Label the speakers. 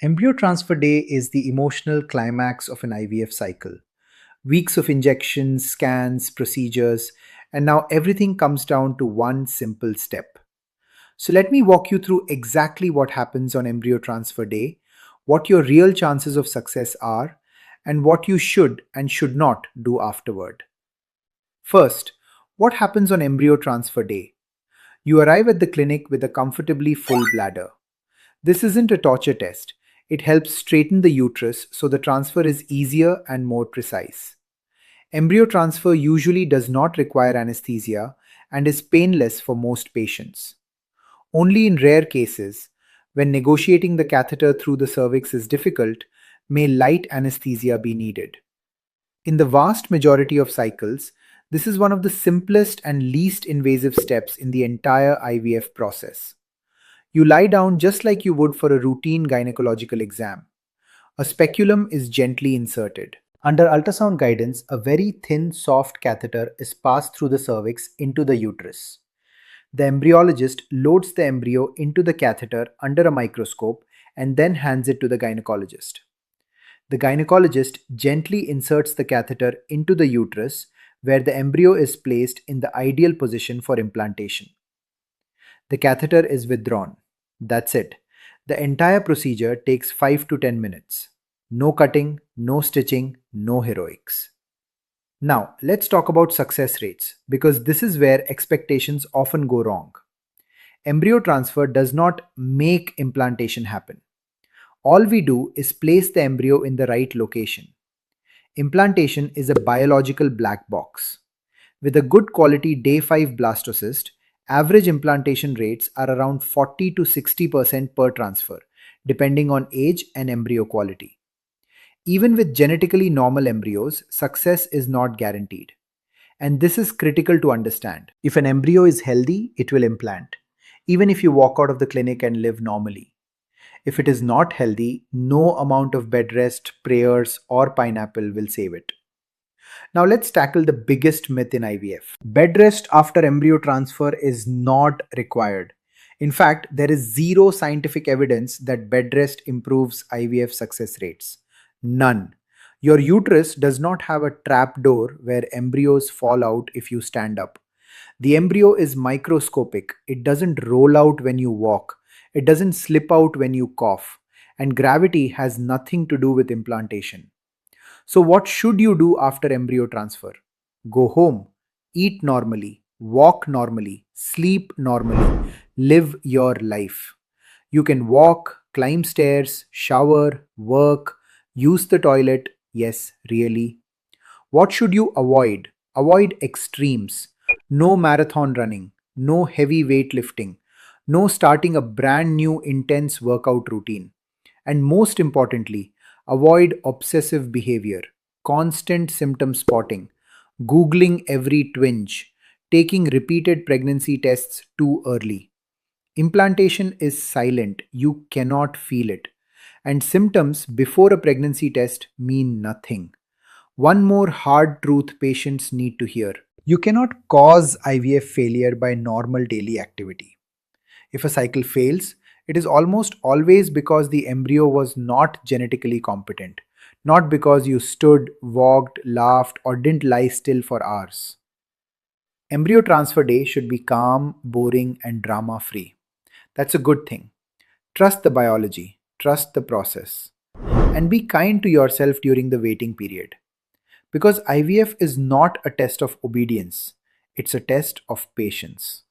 Speaker 1: Embryo transfer day is the emotional climax of an IVF cycle. Weeks of injections, scans, procedures, and now everything comes down to one simple step. So, let me walk you through exactly what happens on embryo transfer day, what your real chances of success are, and what you should and should not do afterward. First, what happens on embryo transfer day? You arrive at the clinic with a comfortably full bladder. This isn't a torture test. It helps straighten the uterus so the transfer is easier and more precise. Embryo transfer usually does not require anesthesia and is painless for most patients. Only in rare cases, when negotiating the catheter through the cervix is difficult, may light anesthesia be needed. In the vast majority of cycles, this is one of the simplest and least invasive steps in the entire IVF process. You lie down just like you would for a routine gynecological exam. A speculum is gently inserted. Under ultrasound guidance, a very thin, soft catheter is passed through the cervix into the uterus. The embryologist loads the embryo into the catheter under a microscope and then hands it to the gynecologist. The gynecologist gently inserts the catheter into the uterus where the embryo is placed in the ideal position for implantation. The catheter is withdrawn. That's it. The entire procedure takes 5 to 10 minutes. No cutting, no stitching, no heroics. Now, let's talk about success rates because this is where expectations often go wrong. Embryo transfer does not make implantation happen. All we do is place the embryo in the right location. Implantation is a biological black box. With a good quality day 5 blastocyst, average implantation rates are around 40 to 60% per transfer, depending on age and embryo quality. Even with genetically normal embryos, success is not guaranteed. And this is critical to understand. If an embryo is healthy, it will implant, even if you walk out of the clinic and live normally. If it is not healthy, no amount of bed rest, prayers, or pineapple will save it. Now let's tackle the biggest myth in IVF. Bed rest after embryo transfer is not required. In fact, there is zero scientific evidence that bed rest improves IVF success rates. None. Your uterus does not have a trap door where embryos fall out if you stand up. The embryo is microscopic. It doesn't roll out when you walk. It doesn't slip out when you cough. And gravity has nothing to do with implantation. So, what should you do after embryo transfer? Go home, eat normally, walk normally, sleep normally, live your life. You can walk, climb stairs, shower, work, use the toilet. Yes, really. What should you avoid? Avoid extremes. No marathon running, no heavy weight lifting, no starting a brand new intense workout routine. And most importantly, avoid obsessive behavior, constant symptom spotting, Googling every twinge, taking repeated pregnancy tests too early. Implantation is silent, you cannot feel it. And symptoms before a pregnancy test mean nothing. One more hard truth patients need to hear. You cannot cause IVF failure by normal daily activity. If a cycle fails, it is almost always because the embryo was not genetically competent, not because you stood, walked, laughed, or didn't lie still for hours. Embryo transfer day should be calm, boring, and drama free. That's a good thing. Trust the biology, trust the process, and be kind to yourself during the waiting period. Because IVF is not a test of obedience, it's a test of patience.